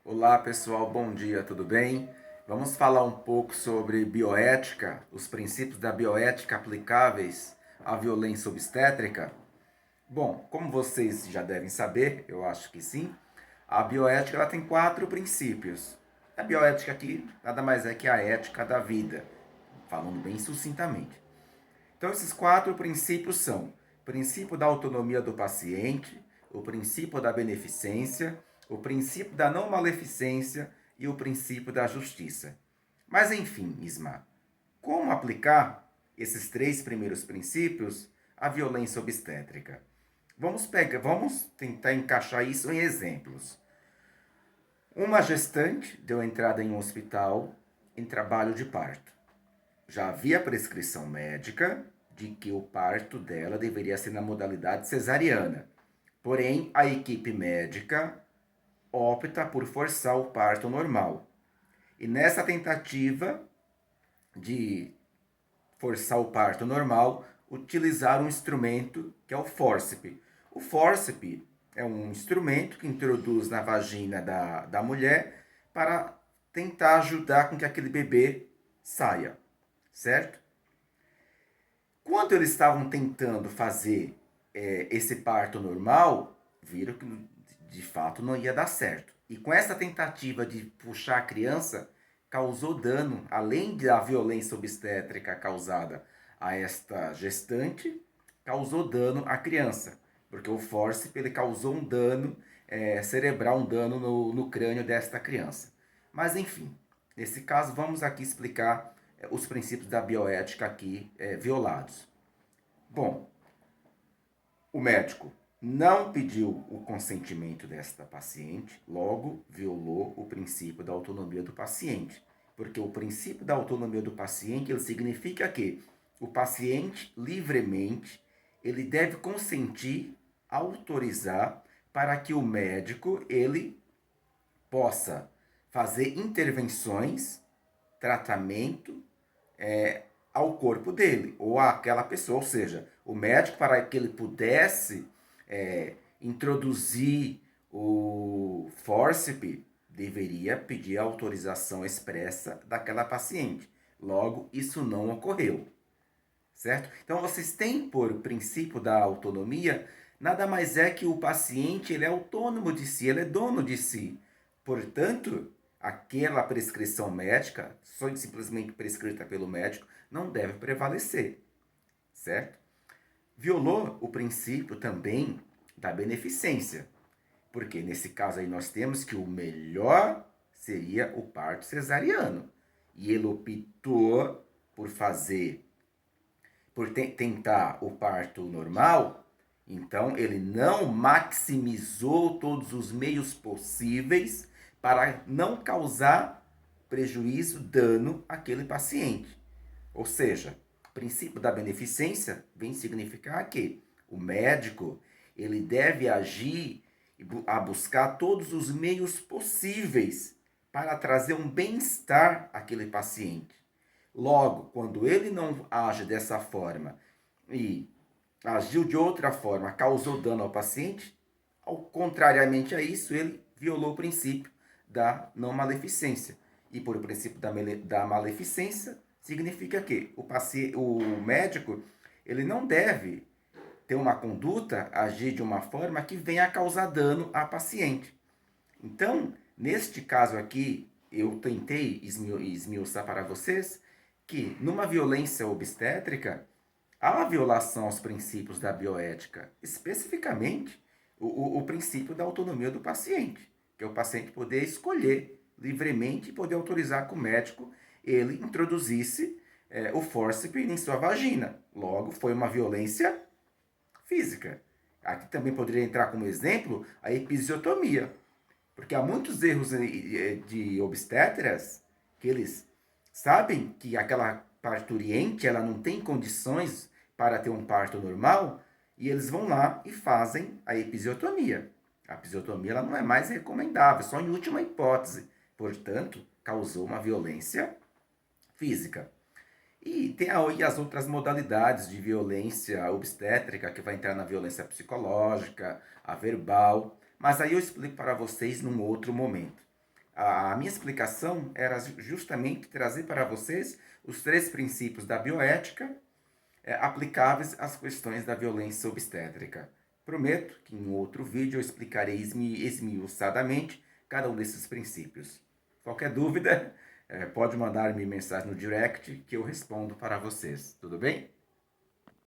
Olá pessoal, bom dia, tudo bem? Vamos falar um pouco sobre bioética, os princípios da bioética aplicáveis à violência obstétrica? Bom, como vocês já devem saber, eu acho que sim, a bioética ela tem 4 princípios. A bioética aqui nada mais é que a ética da vida, falando bem sucintamente. Então, esses 4 princípios são o princípio da autonomia do paciente, o princípio da beneficência, o princípio da não maleficência e o princípio da justiça. Mas, enfim, Isma, como aplicar esses 3 primeiros princípios à violência obstétrica? Vamos tentar encaixar isso em exemplos. Uma gestante deu entrada em um hospital em trabalho de parto. Já havia prescrição médica de que o parto dela deveria ser na modalidade cesariana. Porém, a equipe médica opta por forçar o parto normal. E nessa tentativa de forçar o parto normal, utilizaram um instrumento que é o fórceps. O fórceps é um instrumento que introduz na vagina da mulher para tentar ajudar com que aquele bebê saia, certo? Quando eles estavam tentando fazer esse parto normal, viram que de fato não ia dar certo. E com essa tentativa de puxar a criança, causou dano, além da violência obstétrica causada a esta gestante, causou dano à criança. Porque o fórceps ele causou um dano cerebral, um dano no crânio desta criança. Mas enfim, nesse caso vamos aqui explicar os princípios da bioética aqui violados. Bom, o médico não pediu o consentimento desta paciente, logo violou o princípio da autonomia do paciente. Porque o princípio da autonomia do paciente ele significa que o paciente livremente ele deve consentir, autorizar para que o médico ele possa fazer intervenções, tratamento ao corpo dele ou àquela pessoa. Ou seja, o médico, para que ele pudesse introduzir o fórceps, deveria pedir a autorização expressa daquela paciente. Logo, isso não ocorreu, certo? Então, vocês têm por princípio da autonomia, nada mais é que o paciente ele é autônomo de si, ele é dono de si. Portanto, aquela prescrição médica, só simplesmente prescrita pelo médico, não deve prevalecer, certo? Violou o princípio também da beneficência, porque nesse caso aí nós temos que o melhor seria o parto cesariano. E ele optou por fazer, tentar o parto normal, então ele não maximizou todos os meios possíveis para não causar prejuízo, dano àquele paciente. Ou seja, o princípio da beneficência vem significar que o médico ele deve agir a buscar todos os meios possíveis para trazer um bem-estar àquele paciente. Logo, quando ele não age dessa forma e agiu de outra forma, causou dano ao paciente, ao contrariamente a isso, ele violou o princípio da não maleficência. E por o princípio da maleficência, significa que o médico ele não deve ter uma conduta, agir de uma forma que venha a causar dano à paciente. Então, neste caso aqui, eu tentei esmiuçar para vocês que numa violência obstétrica, há a violação aos princípios da bioética, especificamente o princípio da autonomia do paciente, que é o paciente poder escolher livremente e poder autorizar que o médico ele introduzisse o fórceps em sua vagina. Logo, foi uma violência física. Aqui também poderia entrar como exemplo a episiotomia, porque há muitos erros de obstetras que eles sabem que aquela parturiente ela não tem condições para ter um parto normal e eles vão lá e fazem a episiotomia. A episiotomia ela não é mais recomendável, só em última hipótese. Portanto, causou uma violência física. E tem aí as outras modalidades de violência obstétrica, que vai entrar na violência psicológica, a verbal, mas aí eu explico para vocês num outro momento. A minha explicação era justamente trazer para vocês os 3 princípios da bioética aplicáveis às questões da violência obstétrica. Prometo que em outro vídeo eu explicarei esmiuçadamente cada um desses princípios. Qualquer dúvida, pode mandar-me mensagem no direct que eu respondo para vocês. Tudo bem?